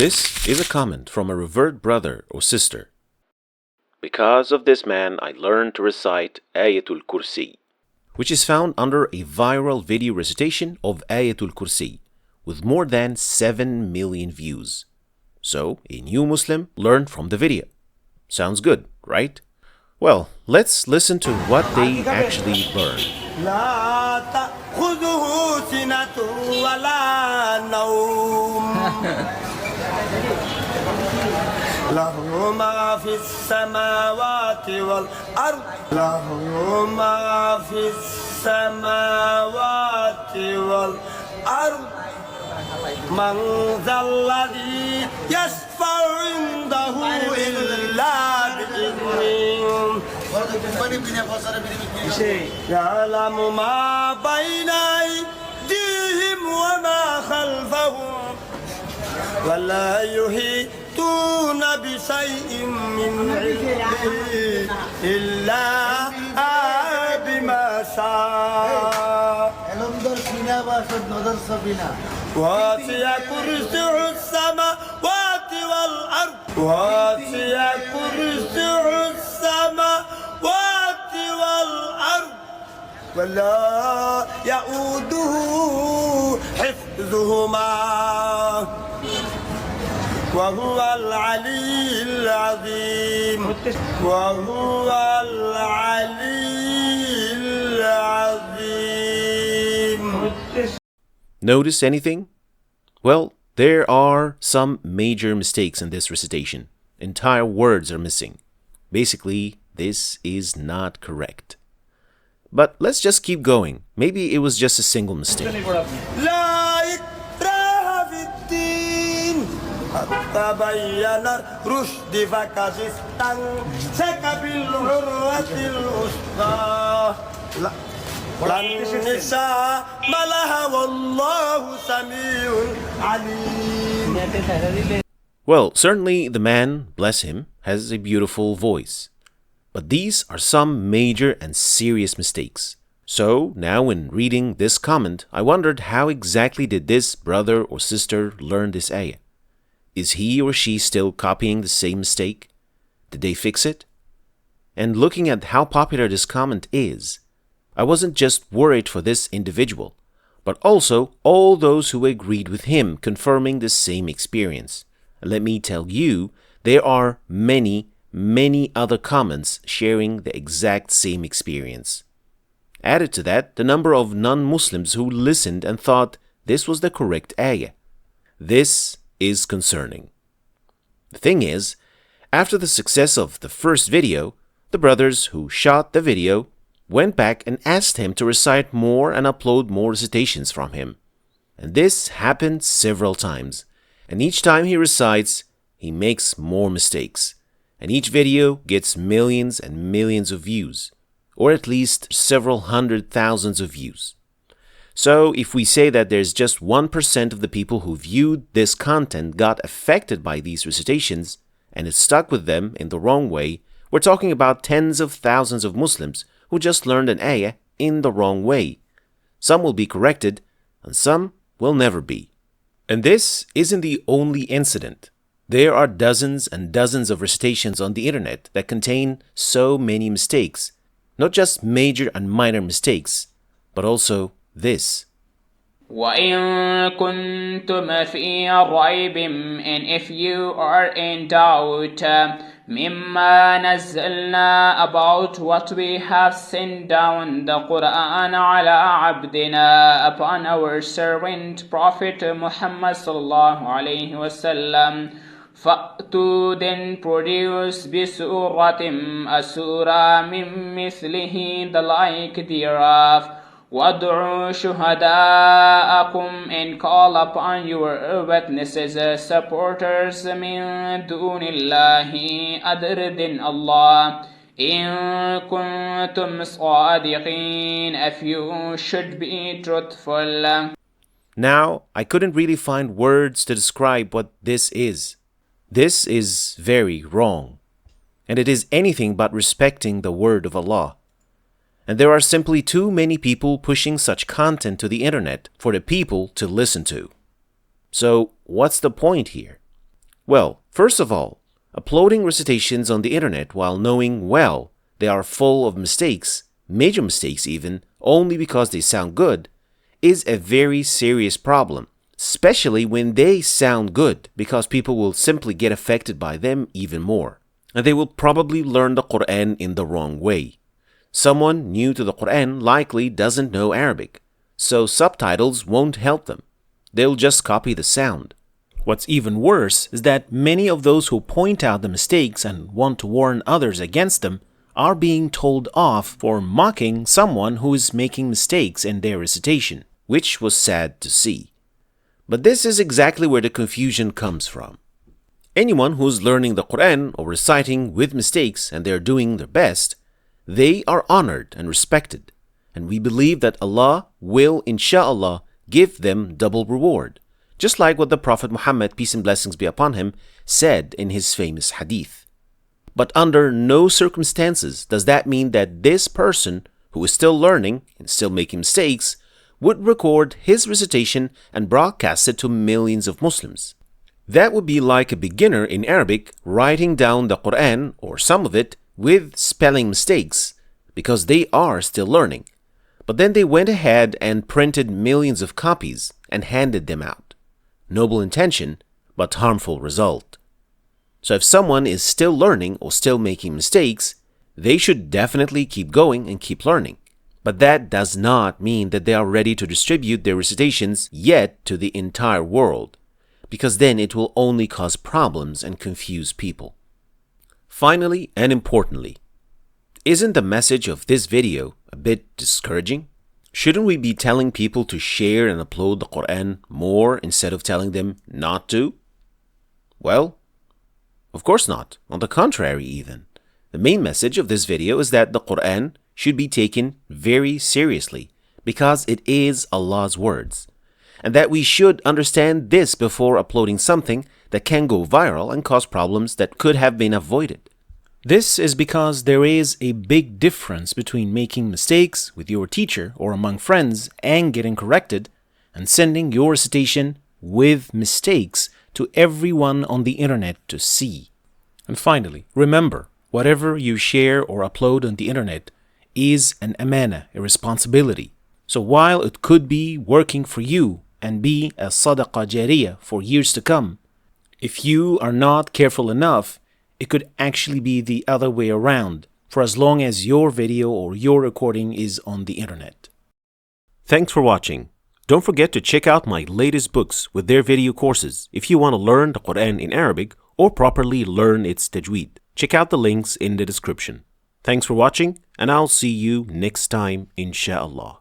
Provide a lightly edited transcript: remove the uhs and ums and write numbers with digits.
This is a comment from a revered brother or sister. Because of this man, I learned to recite Ayat al-Kursi, which is found under a viral video recitation of Ayat al-Kursi with more than 7 million views. So, a new Muslim learned from the video. Sounds good, right? Well, let's listen to what they actually learned. له ما في السماوات والأرض له ما في السماوات والأرض من ذا الذي يشفع عنده إلا بإذنه يعلم ما بين أيديهم وما خلفهم ولا يحيطون بشيء من علمه إلا بما شاء وسع كرسيه السماوات والأرض وسع كرسيه السماوات والأرض ولا يؤوده حفظهما وهو العلي العظيم وهو العلي العظيم. Notice anything? Well, there are some major mistakes in this recitation. Entire words are missing. Basically, this is not correct. But let's just keep going. Maybe it was just a single mistake. تبين الرشد فكذا استمسك بالعروة الوثقى للنساء ما لها والله سميع عليم. Well, certainly the man, bless him, has a beautiful voice. But these are some major and serious mistakes. So now when reading this comment, I wondered how exactly did this brother or sister learn this ayah? Is he or she still copying the same mistake? Did they fix it? And looking at how popular this comment is, I wasn't just worried for this individual, but also all those who agreed with him confirming the same experience. And let me tell you, there are many other comments sharing the exact same experience. Added to that, the number of non-Muslims who listened and thought this was the correct ayah. This is concerning. The thing is, after the success of the first video, the brothers who shot the video went back and asked him to recite more and upload more recitations from him. And this happened several times. And each time he recites, he makes more mistakes. And each video gets millions and millions of views, or at least several hundred thousands of views. So if we say that there's just 1% of the people who viewed this content got affected by these recitations and it stuck with them in the wrong way, we're talking about tens of thousands of Muslims who just learned an ayah in the wrong way. Some will be corrected and some will never be. And this isn't the only incident. There are dozens and dozens of recitations on the internet that contain so many mistakes, not just major and minor mistakes, but also this. وَإِن كُنتُمْ فِي رَيْبٍ and if you are in doubt مِمَّا نَزَّلْنَا about what we have sent down the Qur'an على عبدنا upon our servant Prophet Muhammad sallallahu alayhi wasallam فَأْتُوا then produce بِسُورَةٍ a surah مِن مِثْلِهِ the like thereof وَادْعُوا شُهَدَاءَكُمْ and call upon your witnesses, supporters مِن دُونِ اللَّهِ other than Allah إِن كُنتُمْ صَادِقِينَ if you should be truthful. Now, I couldn't really find words to describe what this is. This is very wrong. And it is anything but respecting the word of Allah. And there are simply too many people pushing such content to the internet for the people to listen to. So, what's the point here? Well, first of all, uploading recitations on the internet while knowing well they are full of mistakes, major mistakes even, only because they sound good, is a very serious problem, especially when they sound good, because people will simply get affected by them even more. And they will probably learn the Qur'an in the wrong way. Someone new to the Qur'an likely doesn't know Arabic, so subtitles won't help them. They'll just copy the sound. What's even worse is that many of those who point out the mistakes and want to warn others against them are being told off for mocking someone who is making mistakes in their recitation, which was sad to see. But this is exactly where the confusion comes from. Anyone who's learning the Qur'an or reciting with mistakes and they're doing their best, they are honored and respected, and we believe that Allah will, insha'Allah, give them double reward, just like what the Prophet Muhammad, peace and blessings be upon him, said in his famous hadith. But under no circumstances does that mean that this person, who is still learning and still making mistakes, would record his recitation and broadcast it to millions of Muslims. That would be like a beginner in Arabic writing down the Qur'an or some of it with spelling mistakes, because they are still learning. But then they went ahead and printed millions of copies and handed them out. Noble intention, but harmful result. So if someone is still learning or still making mistakes, they should definitely keep going and keep learning. But that does not mean that they are ready to distribute their recitations yet to the entire world, because then it will only cause problems and confuse people. Finally and importantly, isn't the message of this video a bit discouraging? Shouldn't we be telling people to share and upload the Qur'an more instead of telling them not to? Well, of course not. On the contrary even. The main message of this video is that the Qur'an should be taken very seriously because it is Allah's words, and that we should understand this before uploading something that can go viral and cause problems that could have been avoided. This is because there is a big difference between making mistakes with your teacher or among friends and getting corrected, and sending your recitation with mistakes to everyone on the internet to see. And finally, remember, whatever you share or upload on the internet is an amana, a responsibility. So while it could be working for you and be a sadaqah jariyah for years to come, if you are not careful enough, it could actually be the other way around for as long as your video or your recording is on the internet. Thanks for watching. Don't forget to check out my latest books with their video courses if you want to learn the Qur'an in Arabic or properly learn its tajweed. Check out the links in the description. Thanks for watching, and I'll see you next time, insha'Allah.